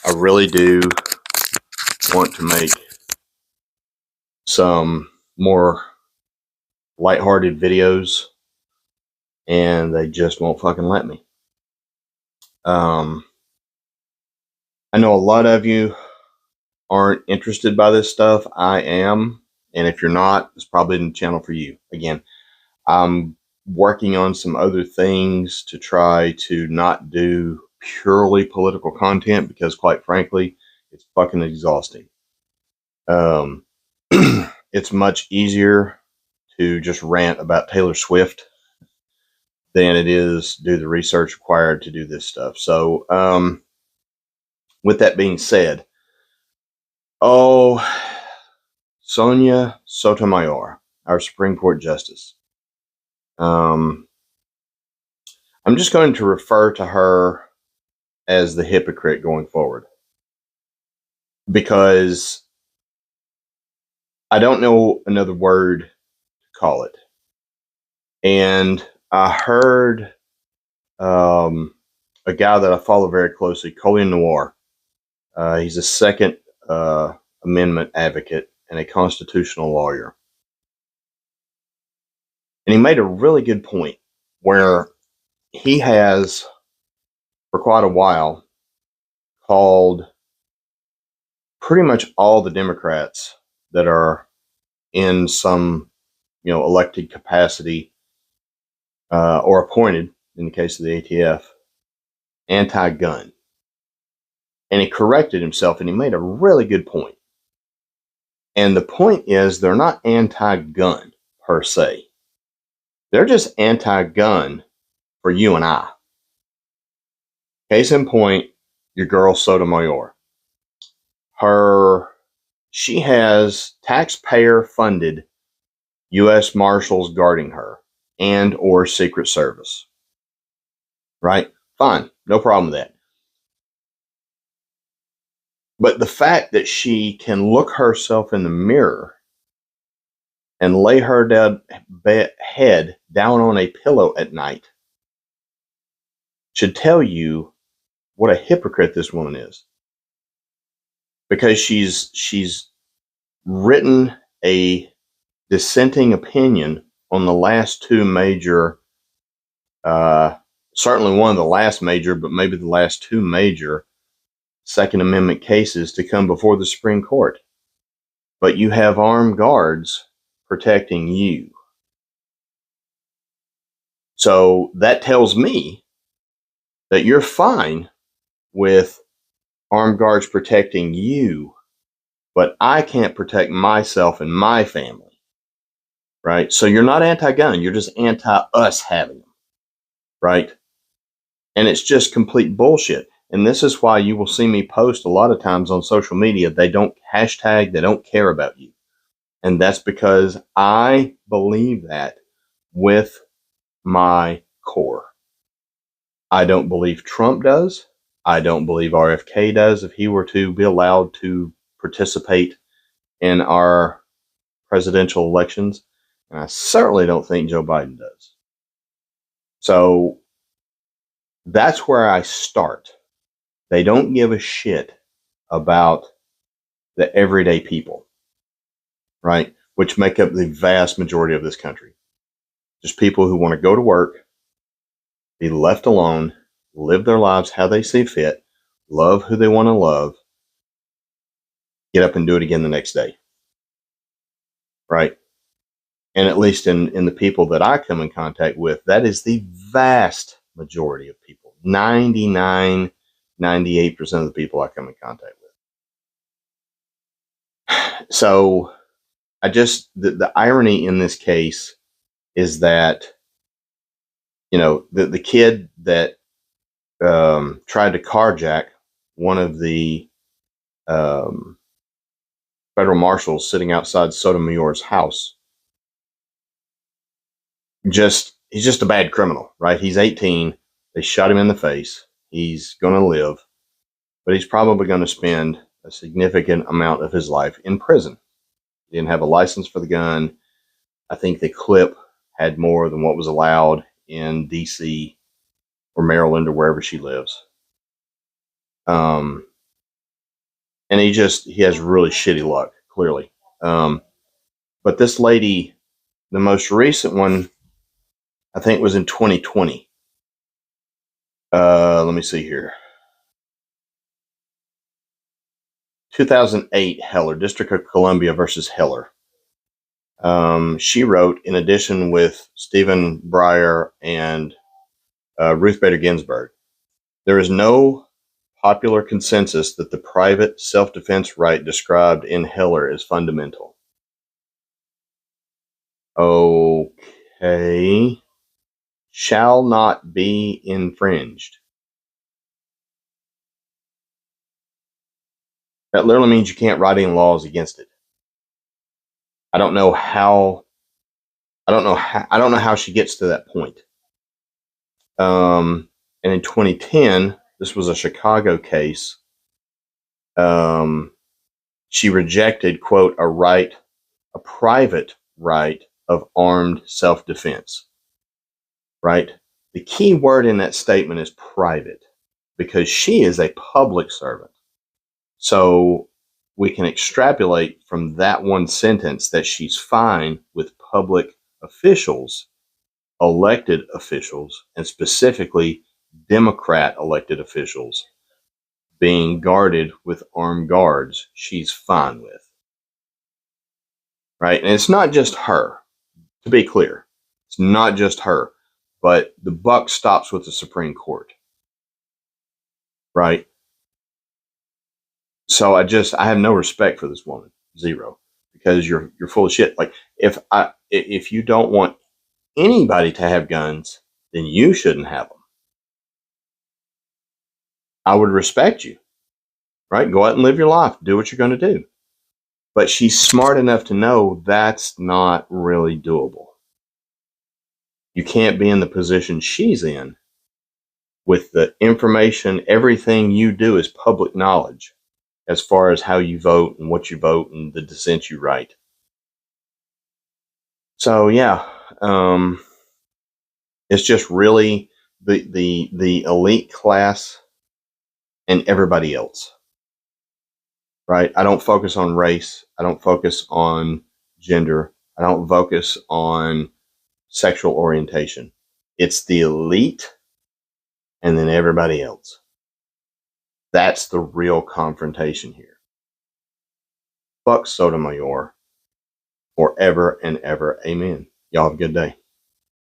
I really do want to make some more lighthearted videos, and they just won't fucking let me. I know a lot of you aren't interested by this stuff. I am, and if you're not, it's probably the channel for you. Again, I'm working on some other things to try to not do purely political content because, quite frankly, it's fucking exhausting. It's much easier to just rant about Taylor Swift than it is do the research required to do this stuff. So, with that being said, Sotomayor, our Supreme Court Justice. I'm just going to refer to her as the hypocrite going forward, because I don't know another word to call it. And I heard a guy that I follow very closely, Colin Noir. He's a Second Amendment advocate and a constitutional lawyer. And he made a really good point where he has, for quite a while, called pretty much all the Democrats that are in some, elected capacity or appointed, in the case of the ATF, anti-gun. And he corrected himself, and he made a really good point. And the point is, they're not anti-gun per se. They're just anti-gun for you and I. Case in point, your girl Sotomayor. She has taxpayer-funded U.S. Marshals guarding her and or Secret Service. Right? Fine. No problem with that. But the fact that she can look herself in the mirror and lay her head down on a pillow at night should tell you what a hypocrite this woman is. Because she's written a dissenting opinion on the last two major, certainly one of the last major, but maybe the last two major Second Amendment cases to come before the Supreme Court. But you have armed guards protecting you. So that tells me that you're fine with armed guards protecting you, but I can't protect myself and my family. Right? So you're not anti-gun, you're just anti-us having them. Right? And it's just complete bullshit. And this is why you will see me post a lot of times on social media. They don't hashtag, they don't care about you. And that's because I believe that with my core. I don't believe Trump does. I don't believe RFK does if he were to be allowed to participate in our presidential elections. And I certainly don't think Joe Biden does. So that's where I start. They don't give a shit about the everyday people, right? Which make up the vast majority of this country. Just people who want to go to work, be left alone, live their lives how they see fit, love who they want to love, get up and do it again the next day, right? And at least in the people that I come in contact with, that is the vast majority of people. 99, 98% of the people I come in contact with. So the irony in this case is that, the kid that tried to carjack one of the federal marshals sitting outside Sotomayor's house, he's just a bad criminal, right? He's 18. They shot him in the face. He's going to live, but he's probably going to spend a significant amount of his life in prison. He didn't have a license for the gun. I think the clip had more than what was allowed in DC or Maryland or wherever she lives. And he has really shitty luck, clearly. But this lady, the most recent one, I think was in 2020. Let me see here. 2008, Heller, District of Columbia versus Heller. She wrote, in addition with Stephen Breyer and Ruth Bader Ginsburg, there is no popular consensus that the private self-defense right described in Heller is fundamental. Okay. Shall not be infringed. That literally means you can't write any laws against it. I don't know how she gets to that point. And in 2010, this was a Chicago case. She rejected, quote, a private right of armed self-defense. Right? The key word in that statement is private, because she is a public servant. So we can extrapolate from that one sentence that she's fine with public officials, elected officials, and specifically Democrat elected officials being guarded with armed guards. She's fine with. Right? And it's not just her, to be clear. It's not just her, but the buck stops with the Supreme Court. Right? So I have no respect for this woman. Zero. Because you're full of shit. Like, if you don't want anybody to have guns, then you shouldn't have them. I would respect you. Right? Go out and live your life. Do what you're going to do. But she's smart enough to know that's not really doable. You can't be in the position she's in with the information. Everything you do is public knowledge as far as how you vote and what you vote and the dissent you write. So yeah, it's just really the elite class and everybody else. Right? I don't focus on race. I don't focus on gender. I don't focus on sexual orientation. It's the elite and then everybody else. That's the real confrontation here. Fuck Sotomayor forever and ever. Amen. Y'all have a good day.